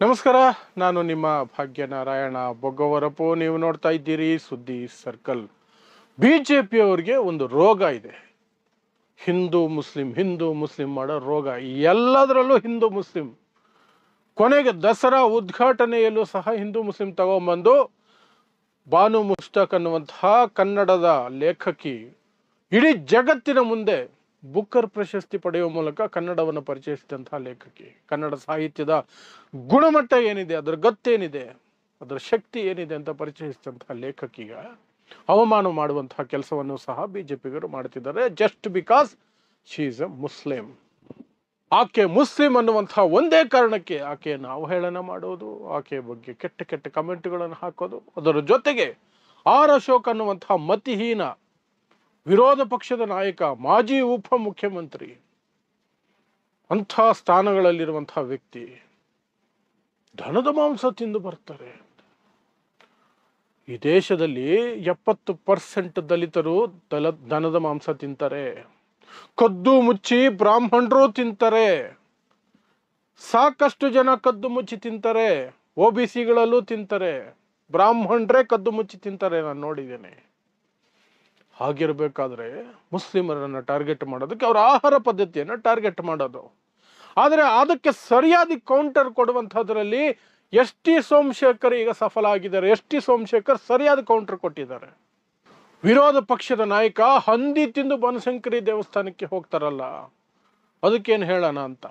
ನಮಸ್ಕಾರ. ನಾನು ನಿಮ್ಮ ಭಾಗ್ಯನಾರಾಯಣ ಬೊಗ್ಗವರಪು. ನೀವು ನೋಡ್ತಾ ಇದ್ದೀರಿ ಸುದ್ದಿ ಸರ್ಕಲ್. ಬಿಜೆಪಿಯವರಿಗೆ ಒಂದು ರೋಗ ಇದೆ, ಹಿಂದೂ ಮುಸ್ಲಿಂ ಮಾಡೋ ರೋಗ. ಎಲ್ಲದರಲ್ಲೂ ಹಿಂದೂ ಮುಸ್ಲಿಂ. ಕೊನೆಗೆ ದಸರಾ ಉದ್ಘಾಟನೆಯಲ್ಲೂ ಸಹ ಹಿಂದೂ ಮುಸ್ಲಿಂ ತಗೊಂಬಂದು ಬಾನು ಮುಷ್ತಾಕ್ ಅನ್ನುವಂತಹ ಕನ್ನಡದ ಲೇಖಕಿ ಇಡೀ ಜಗತ್ತಿನ ಮುಂದೆ ಬುಕ್ಕರ್ ಪ್ರಶಸ್ತಿ ಪಡೆಯುವ ಮೂಲಕ ಕನ್ನಡವನ್ನು ಪರಿಚಯಿಸಿದಂತಹ ಲೇಖಕಿ. ಕನ್ನಡ ಸಾಹಿತ್ಯದ ಗುಣಮಟ್ಟ ಏನಿದೆ, ಅದರ ಗತ್ತೇನಿದೆ, ಅದರ ಶಕ್ತಿ ಏನಿದೆ ಅಂತ ಪರಿಚಯಿಸಿದಂತಹ ಲೇಖಕಿಗ ಅವಮಾನ ಮಾಡುವಂತಹ ಕೆಲಸವನ್ನು ಸಹ ಬಿಜೆಪಿಗರು ಮಾಡ್ತಿದ್ದಾರೆ. Just because she is a Muslim. ಆಕೆ ಮುಸ್ಲಿಂ ಅನ್ನುವಂತಹ ಒಂದೇ ಕಾರಣಕ್ಕೆ ಆಕೆಯನ್ನು ಅವಹೇಳನ ಮಾಡೋದು, ಆಕೆಯ ಬಗ್ಗೆ ಕೆಟ್ಟ ಕೆಟ್ಟ ಕಮೆಂಟ್ಗಳನ್ನು ಹಾಕೋದು, ಅದರ ಜೊತೆಗೆ ಆರ್ ಅಶೋಕ್ ಅನ್ನುವಂತಹ ಮತಿಹೀನ ವಿರೋಧ ಪಕ್ಷದ ನಾಯಕ, ಮಾಜಿ ಉಪಮುಖ್ಯಮಂತ್ರಿ, ಅಂಥ ಸ್ಥಾನಗಳಲ್ಲಿರುವಂತಹ ವ್ಯಕ್ತಿ ದನದ ಮಾಂಸ ತಿಂದು ಬರ್ತಾರೆ. ಈ ದೇಶದಲ್ಲಿ 70% ದಲಿತರು ದನದ ಮಾಂಸ ತಿಂತಾರೆ. ಕದ್ದು ಮುಚ್ಚಿ ಬ್ರಾಹ್ಮಣರು ತಿಂತಾರೆ. ಸಾಕಷ್ಟು ಜನ ಕದ್ದು ಮುಚ್ಚಿ ತಿಂತಾರೆ. OBCಗಳಲ್ಲೂ ತಿಂತಾರೆ. ಬ್ರಾಹ್ಮಣರೇ ಕದ್ದು ಮುಚ್ಚಿ ತಿಂತಾರೆ, ನಾನು ನೋಡಿದ್ದೇನೆ. ಹಾಗಿರ್ಬೇಕಾದ್ರೆ ಮುಸ್ಲಿಮರನ್ನು ಟಾರ್ಗೆಟ್ ಮಾಡೋದಕ್ಕೆ ಅವರ ಆಹಾರ ಪದ್ಧತಿಯನ್ನು ಟಾರ್ಗೆಟ್ ಮಾಡೋದು. ಆದರೆ ಅದಕ್ಕೆ ಸರಿಯಾದ ಕೌಂಟರ್ ಕೊಡುವಂಥದ್ರಲ್ಲಿ ST ಸೋಮಶೇಖರ್ ಈಗ ಸಫಲ ಆಗಿದ್ದಾರೆ. ST ಸೋಮಶೇಖರ್ ಸರಿಯಾದ ಕೌಂಟರ್ ಕೊಟ್ಟಿದ್ದಾರೆ. ವಿರೋಧ ಪಕ್ಷದ ನಾಯಕ ಹಂದಿ ತಿಂದು ಬನಶಂಕರಿ ದೇವಸ್ಥಾನಕ್ಕೆ ಹೋಗ್ತಾರಲ್ಲ, ಅದಕ್ಕೇನು ಹೇಳೋಣ ಅಂತ.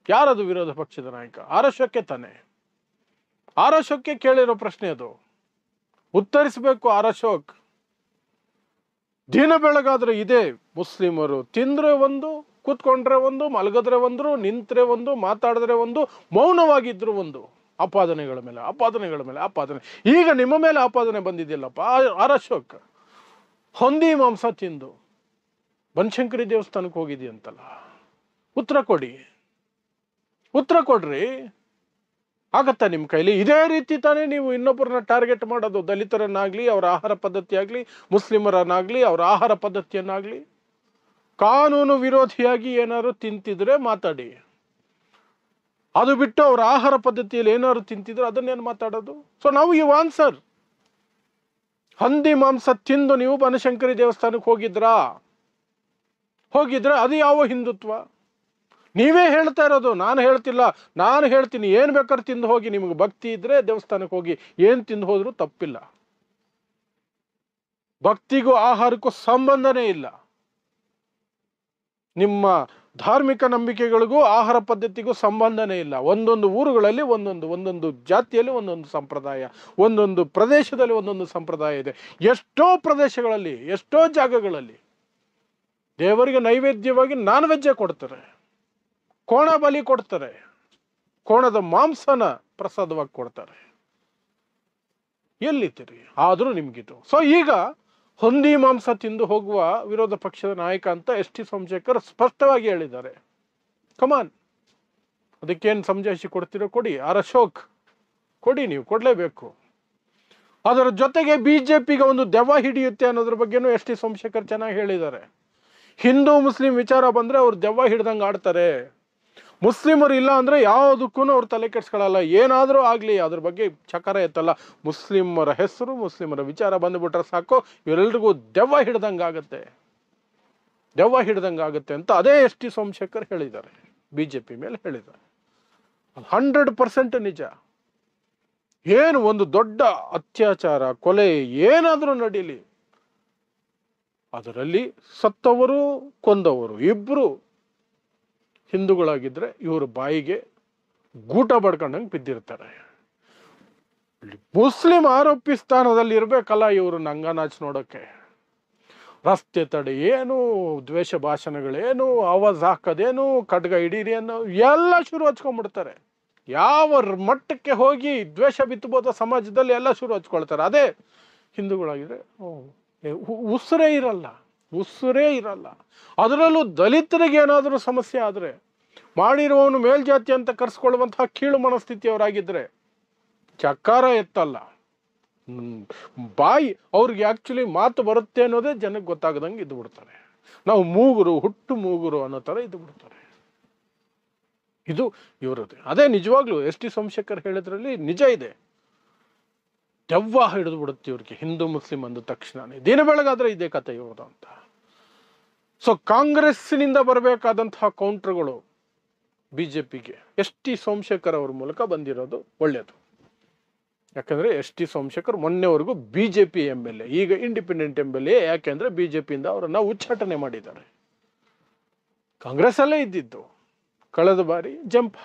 ಯಾರದು ವಿರೋಧ ಪಕ್ಷದ ನಾಯಕ? ಆರ್ ಅಶೋಕ್ ತಾನೆ. ಆರ್ ಅಶೋಕ್ ಕೇಳಿರೋ ಪ್ರಶ್ನೆ ಅದು, ಉತ್ತರಿಸಬೇಕು ಆರ್ ಅಶೋಕ್. ದಿನ ಬೆಳಗಾದ್ರೆ ಇದೆ, ಮುಸ್ಲಿಮರು ತಿಂದ್ರೆ ಒಂದು, ಕೂತ್ಕೊಂಡ್ರೆ ಒಂದು, ಮಲಗಿದ್ರೆ ಒಂದು, ನಿಂತ್ರೆ ಒಂದು, ಮಾತಾಡಿದ್ರೆ ಒಂದು, ಮೌನವಾಗಿದ್ರು ಒಂದು. ಆಪಾದನೆಗಳ ಮೇಲೆ ಆಪಾದನೆ. ಈಗ ನಿಮ್ಮ ಮೇಲೆ ಆಪಾದನೆ ಬಂದಿದೆಯಲ್ಲಪ್ಪ ಆರ್ ಅಶೋಕ್. ಹೊಂದಿ ಮಾಂಸ ತಿಂದು ಬನಶಂಕರಿ ದೇವಸ್ಥಾನಕ್ಕೆ ಹೋಗಿದೆಯಂತಲ್ಲ, ಉತ್ತರ ಕೊಡ್ರಿ. ಆಗತ್ತಾ ನಿಮ್ಮ ಕೈಲಿ? ಇದೇ ರೀತಿ ತಾನೇ ನೀವು ಇನ್ನೊಬ್ಬರನ್ನ ಟಾರ್ಗೆಟ್ ಮಾಡೋದು, ದಲಿತರನ್ನಾಗ್ಲಿ, ಅವರ ಆಹಾರ ಪದ್ಧತಿ ಆಗ್ಲಿ, ಮುಸ್ಲಿಮರನ್ನಾಗ್ಲಿ, ಅವರ ಆಹಾರ ಪದ್ಧತಿಯನ್ನಾಗ್ಲಿ. ಕಾನೂನು ವಿರೋಧಿಯಾಗಿ ಏನಾದ್ರು ತಿಂತಿದ್ರೆ ಮಾತಾಡಿ, ಅದು ಬಿಟ್ಟು ಅವರ ಆಹಾರ ಪದ್ಧತಿಯಲ್ಲಿ ಏನಾದ್ರು ತಿಂತಿದ್ರೆ ಅದನ್ನೇನು ಮಾತಾಡೋದು? ಸೊ ನಾವು ಯು ಆನ್ಸರ್. ಹಂದಿ ಮಾಂಸ ತಿಂದು ನೀವು ಬನಶಂಕರಿ ದೇವಸ್ಥಾನಕ್ಕೆ ಹೋಗಿದ್ರೆ ಅದು ಯಾವ ಹಿಂದುತ್ವ? ನೀವೇ ಹೇಳ್ತಾ ಇರೋದು, ನಾನು ಹೇಳ್ತಿಲ್ಲ. ನಾನು ಹೇಳ್ತೀನಿ, ಏನು ಬೇಕಾದ್ರೂ ತಿಂದು ಹೋಗಿ, ನಿಮಗೆ ಭಕ್ತಿ ಇದ್ರೆ ದೇವಸ್ಥಾನಕ್ಕೆ ಹೋಗಿ, ಏನು ತಿಂದು ಹೋದ್ರೂ ತಪ್ಪಿಲ್ಲ. ಭಕ್ತಿಗೂ ಆಹಾರಕ್ಕೂ ಸಂಬಂಧನೇ ಇಲ್ಲ. ನಿಮ್ಮ ಧಾರ್ಮಿಕ ನಂಬಿಕೆಗಳಿಗೂ ಆಹಾರ ಪದ್ಧತಿಗೂ ಸಂಬಂಧನೇ ಇಲ್ಲ. ಒಂದೊಂದು ಊರುಗಳಲ್ಲಿ ಒಂದೊಂದು ಜಾತಿಯಲ್ಲಿ ಒಂದೊಂದು ಸಂಪ್ರದಾಯ, ಒಂದೊಂದು ಪ್ರದೇಶದಲ್ಲಿ ಒಂದೊಂದು ಸಂಪ್ರದಾಯ ಇದೆ. ಎಷ್ಟೋ ಪ್ರದೇಶಗಳಲ್ಲಿ, ಎಷ್ಟೋ ಜಾಗಗಳಲ್ಲಿ ದೇವರಿಗೆ ನೈವೇದ್ಯವಾಗಿ ನಾನ್ ವೆಜ್ಜೇ ಕೊಡ್ತಾರೆ, ಕೋಣ ಬಲಿ ಕೊಡ್ತಾರೆ, ಕೋಣದ ಮಾಂಸನ ಪ್ರಸಾದವಾಗಿ ಕೊಡ್ತಾರೆ. ಎಲ್ಲಿದ್ದೀರಿ? ಆದರೂ ನಿಮ್ಗಿದು. ಸೊ ಈಗ ಹೊಂದಿ ಮಾಂಸ ತಿಂದು ಹೋಗುವ ವಿರೋಧ ಪಕ್ಷದ ನಾಯಕ ಅಂತ ST ಸೋಮಶೇಖರ್ ಸ್ಪಷ್ಟವಾಗಿ ಹೇಳಿದ್ದಾರೆ. ಕಮಾನ್, ಅದಕ್ಕೇನು ಸಮಜಾಯಿಷಿ ಕೊಡ್ತೀರೋ ಕೊಡಿ. ಆರ್ ಅಶೋಕ್ ಕೊಡಿ, ನೀವು ಕೊಡಲೇಬೇಕು. ಅದರ ಜೊತೆಗೆ ಬಿಜೆಪಿಗೆ ಒಂದು ದೆವ್ವ ಹಿಡಿಯುತ್ತೆ ಅನ್ನೋದ್ರ ಬಗ್ಗೆನೂ ST ಸೋಮಶೇಖರ್ ಚೆನ್ನಾಗಿ ಹೇಳಿದ್ದಾರೆ. ಹಿಂದೂ ಮುಸ್ಲಿಂ ವಿಚಾರ ಬಂದ್ರೆ ಅವ್ರು ದೆವ್ವ ಹಿಡ್ದಂಗೆ ಆಡ್ತಾರೆ. ಮುಸ್ಲಿಮರು ಇಲ್ಲ ಅಂದ್ರೆ ಯಾವುದಕ್ಕೂ ಅವ್ರು ತಲೆ ಕೆಡ್ಸ್ಕೊಳ್ಳಲ್ಲ. ಏನಾದರೂ ಆಗಲಿ ಅದ್ರ ಬಗ್ಗೆ ಚಕಾರ ಎತ್ತಲ್ಲ. ಮುಸ್ಲಿಮರ ಹೆಸರು, ಮುಸ್ಲಿಮರ ವಿಚಾರ ಬಂದುಬಿಟ್ರೆ ಸಾಕು, ಇವರೆಲ್ರಿಗೂ ದೆವ್ವ ಹಿಡ್ದಂಗಾಗತ್ತೆ ಅಂತ ಅದೇ ST ಸೋಮಶೇಖರ್ ಹೇಳಿದ್ದಾರೆ, ಬಿಜೆಪಿ ಮೇಲೆ ಹೇಳಿದ್ದಾರೆ. 100% ನಿಜ. ಏನು ಒಂದು ದೊಡ್ಡ ಅತ್ಯಾಚಾರ, ಕೊಲೆ ಏನಾದರೂ ನಡೀಲಿ, ಅದರಲ್ಲಿ ಸತ್ತವರು ಕೊಂದವರು ಇಬ್ರು ಹಿಂದೂಗಳಾಗಿದ್ರೆ ಇವರು ಬಾಯಿಗೆ ಗೂಟ ಬಡ್ಕೊಂಡಂಗೆ ಬಿದ್ದಿರ್ತಾರೆ. ಮುಸ್ಲಿಂ ಆರೋಪಿ ಸ್ಥಾನದಲ್ಲಿ ಇರಬೇಕಲ್ಲ ಇವರು ನಂಗನಾಚ್ ನೋಡೋಕ್ಕೆ. ರಸ್ತೆ ತಡೆ ಏನು, ದ್ವೇಷ ಭಾಷಣಗಳೇನು, ಆವಾಜ್ ಹಾಕೋದೇನು, ಖಡ್ಗ ಹಿಡೀರಿ ಅನ್ನೋ ಎಲ್ಲ ಶುರು ಹಚ್ಕೊಂಡ್ಬಿಡ್ತಾರೆ. ಯಾವ ಮಟ್ಟಕ್ಕೆ ಹೋಗಿ ದ್ವೇಷ ಬಿತ್ತಬೋದ ಸಮಾಜದಲ್ಲಿ ಎಲ್ಲ ಶುರು ಹಚ್ಕೊಳ್ತಾರೆ. ಅದೇ ಹಿಂದೂಗಳಾಗಿದ್ರೆ ಉಸಿರೇ ಇರಲ್ಲ. ಅದರಲ್ಲೂ ದಲಿತರಿಗೆ ಏನಾದರೂ ಸಮಸ್ಯೆ ಆದರೆ, ಮಾಡಿರುವವನು ಮೇಲ್ಜಾತಿ ಅಂತ ಕರೆಸ್ಕೊಳ್ಳುವಂತಹ ಕೀಳು ಮನಸ್ಥಿತಿಯವರಾಗಿದ್ದರೆ ಚಕಾರ ಎತ್ತಲ್ಲ. ಬಾಯಿ ಅವ್ರಿಗೆ ಆ್ಯಕ್ಚುಲಿ ಮಾತು ಬರುತ್ತೆ ಅನ್ನೋದೇ ಜನಕ್ಕೆ ಗೊತ್ತಾಗದಂಗೆ ಇದ್ದು ಬಿಡ್ತಾರೆ. ನಾವು ಹುಟ್ಟು ಮೂಗುರು ಅನ್ನೋ ಥರ ಇದ್ದು ಬಿಡ್ತಾರೆ. ಇದು ಇವರದ್ದು. ಅದೇ ನಿಜವಾಗ್ಲೂ ಎಸ್ ಟಿ ಸೋಮಶೇಖರ್ ಹೇಳಿದ್ರಲ್ಲಿ ನಿಜ ಇದೆ. ದೆವ್ವ ಹಿಡಿದು ಬಿಡುತ್ತೆ ಇವ್ರಿಗೆ ಹಿಂದೂ ಮುಸ್ಲಿಂ ಅಂದ ತಕ್ಷಣನೇ. ದಿನ ಬೆಳಗಾದ್ರೆ ಇದೇ ಕಥೆ ಇವ್ರದ್ದು ಅಂತ. ಸೊ ಕಾಂಗ್ರೆಸ್ಸಿನಿಂದ ಬರಬೇಕಾದಂತಹ ಕೌಂಟರ್ಗಳು ಬಿಜೆಪಿಗೆ ಎಸ್ ಟಿ ಸೋಮಶೇಖರ್ ಅವ್ರ ಮೂಲಕ ಬಂದಿರೋದು ಒಳ್ಳೆಯದು. ಯಾಕಂದ್ರೆ ಎಸ್ ಟಿ ಸೋಮಶೇಖರ್ ಮೊನ್ನೆವರೆಗೂ ಬಿಜೆಪಿ MLA, ಈಗ ಇಂಡಿಪೆಂಡೆಂಟ್ MLA. ಯಾಕೆಂದ್ರೆ ಬಿಜೆಪಿಯಿಂದ ಅವರನ್ನ ಉಚ್ಚಾಟನೆ ಮಾಡಿದ್ದಾರೆ. ಕಾಂಗ್ರೆಸ್ ಅಲ್ಲೇ ಇದ್ದಿದ್ದು, ಕಳೆದ ಬಾರಿ ಜಂಪ್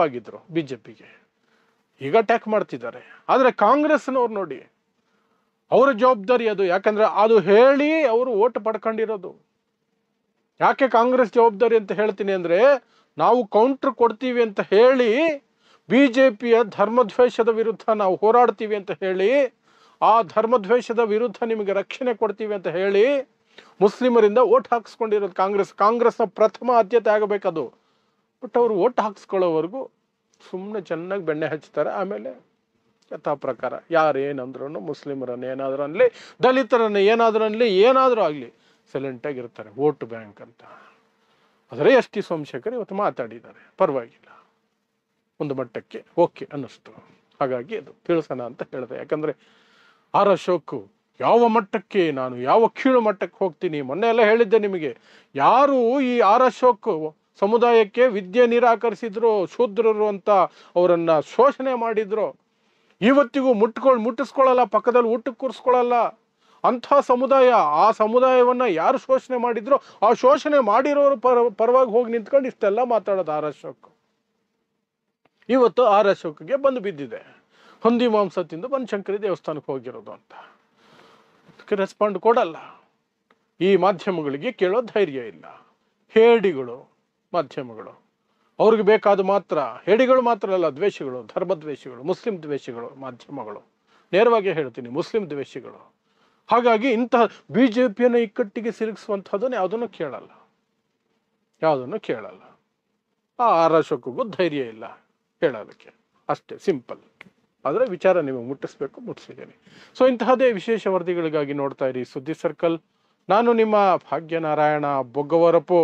ಆಗಿದ್ರು ಬಿಜೆಪಿಗೆ, ಈಗ ಅಟ್ಯಾಕ್ ಮಾಡ್ತಿದ್ದಾರೆ. ಆದ್ರೆ ಕಾಂಗ್ರೆಸ್ನವ್ರು ನೋಡಿ, ಅವರ ಜವಾಬ್ದಾರಿ ಅದು. ಯಾಕಂದ್ರೆ ಅದು ಹೇಳಿ ಅವರು ಓಟ್ ಪಡ್ಕೊಂಡಿರೋದು. ಯಾಕೆ ಕಾಂಗ್ರೆಸ್ ಜವಾಬ್ದಾರಿ ಅಂತ ಹೇಳ್ತೀನಿ ಅಂದ್ರೆ, ನಾವು ಕೌಂಟರ್ ಕೊಡ್ತೀವಿ ಅಂತ ಹೇಳಿ, ಬಿಜೆಪಿಯ ಧರ್ಮದ್ವೇಷದ ವಿರುದ್ಧ ನಾವು ಹೋರಾಡ್ತೀವಿ ಅಂತ ಹೇಳಿ, ಆ ಧರ್ಮದ್ವೇಷದ ವಿರುದ್ಧ ನಿಮಗೆ ರಕ್ಷಣೆ ಕೊಡ್ತೀವಿ ಅಂತ ಹೇಳಿ ಮುಸ್ಲಿಮರಿಂದ ಓಟ್ ಹಾಕ್ಸ್ಕೊಂಡಿರೋದು ಕಾಂಗ್ರೆಸ್ನ ಪ್ರಥಮ ಆದ್ಯತೆ ಆಗಬೇಕದು. ಬಟ್ ಅವರು ಓಟ್ ಹಾಕ್ಸ್ಕೊಳ್ಳೋವರೆಗೂ ಸುಮ್ಮನೆ ಚೆನ್ನಾಗಿ ಬೆಣ್ಣೆ ಹಚ್ತಾರೆ. ಆಮೇಲೆ ಯಥಾ ಪ್ರಕಾರ ಯಾರೇನಂದ್ರೂ, ಮುಸ್ಲಿಮರನ್ನು ಏನಾದರೂ ಅನ್ನಲಿ, ದಲಿತರನ್ನು ಏನಾದರೂ ಅನ್ನಲಿ, ಏನಾದರೂ ಆಗಲಿ ಸೈಲೆಂಟಾಗಿರ್ತಾರೆ. ವೋಟ್ ಬ್ಯಾಂಕ್ ಅಂತ. ಆದರೆ ಎಸ್ ಟಿ ಸೋಮಶೇಖರ್ ಇವತ್ತು ಮಾತಾಡಿದ್ದಾರೆ, ಪರವಾಗಿಲ್ಲ, ಒಂದು ಮಟ್ಟಕ್ಕೆ ಓಕೆ ಅನ್ನಿಸ್ತು. ಹಾಗಾಗಿ ಅದು ತಿಳಿಸೋಣ ಅಂತ ಹೇಳಿದೆ. ಯಾಕಂದರೆ ಆರ್ ಅಶೋಕ್ ಯಾವ ಮಟ್ಟಕ್ಕೆ, ನಾನು ಯಾವ ಕೀಳು ಮಟ್ಟಕ್ಕೆ ಹೋಗ್ತೀನಿ. ಮೊನ್ನೆ ಎಲ್ಲ ಹೇಳಿದ್ದೆ ನಿಮಗೆ, ಯಾರು ಈ ಆರ್ ಅಶೋಕ್ ಸಮುದಾಯಕ್ಕೆ ವಿದ್ಯೆ ನಿರಾಕರಿಸಿದ್ರು, ಶೂದ್ರರು ಅಂತ ಅವರನ್ನ ಶೋಷಣೆ ಮಾಡಿದ್ರು, ಇವತ್ತಿಗೂ ಮುಟ್ಟಿಸ್ಕೊಳ್ಳಲ್ಲ, ಪಕ್ಕದಲ್ಲಿ ಊಟಕ್ಕೆ ಕೂರಿಸ್ಕೊಳ್ಳಲ್ಲ ಅಂಥ ಸಮುದಾಯ. ಆ ಸಮುದಾಯವನ್ನ ಯಾರು ಶೋಷಣೆ ಮಾಡಿದ್ರು, ಆ ಶೋಷಣೆ ಮಾಡಿರೋರು ಪರವಾಗಿ ಹೋಗಿ ನಿಂತ್ಕೊಂಡು ಇಷ್ಟೆಲ್ಲ ಮಾತಾಡೋದು ಆರ್ ಅಶೋಕ್. ಇವತ್ತು ಆರ್ ಅಶೋಕ್ಗೆ ಬಂದು ಬಿದ್ದಿದೆ, ಹೊಂದಿ ಮಾಂಸ ತಿಂದು ಬನಶಂಕರಿ ದೇವಸ್ಥಾನಕ್ಕೆ ಹೋಗಿರೋದು ಅಂತ. ಅದಕ್ಕೆ ರೆಸ್ಪಾಂಡ್ ಕೊಡಲ್ಲ. ಈ ಮಾಧ್ಯಮಗಳಿಗೆ ಕೇಳೋ ಧೈರ್ಯ ಇಲ್ಲ. ಹೇಡಿಗಳು ಮಾಧ್ಯಮಗಳು, ಅವ್ರಿಗೆ ಬೇಕಾದ ಮಾತ್ರ, ಹೇಡಿಗಳು ಮಾತ್ರ ಅಲ್ಲ, ದ್ವೇಷಗಳು, ಧರ್ಮದ್ವೇಷಿಗಳು, ಮುಸ್ಲಿಂ ದ್ವೇಷಿಗಳು ಮಾಧ್ಯಮಗಳು. ನೇರವಾಗಿ ಹೇಳ್ತೀನಿ, ಮುಸ್ಲಿಂ ದ್ವೇಷಿಗಳು. ಹಾಗಾಗಿ ಇಂತಹ ಬಿಜೆಪಿಯನ್ನು ಇಕ್ಕಟ್ಟಿಗೆ ಸಿಲುಕಿಸುವಂಥದ್ದನ್ನು ಯಾವುದನ್ನು ಕೇಳಲ್ಲ. ಆ ಆರ್ ಅಶೋಕ್ಗೂ ಧೈರ್ಯ ಇಲ್ಲ ಹೇಳೋದಕ್ಕೆ, ಅಷ್ಟೇ ಸಿಂಪಲ್. ಆದರೆ ವಿಚಾರ ನಿಮಗೆ ಮುಟ್ಟಿಸಿದ್ದೀನಿ. ಸೊ ಇಂತಹದೇ ವಿಶೇಷ ವರದಿಗಳಿಗಾಗಿ ನೋಡ್ತಾ ಇರಿ ಸುದ್ದಿ ಸರ್ಕಲ್. ನಾನು ನಿಮ್ಮ ಭಾಗ್ಯನಾರಾಯಣ ಬೊಗ್ಗವರಪು.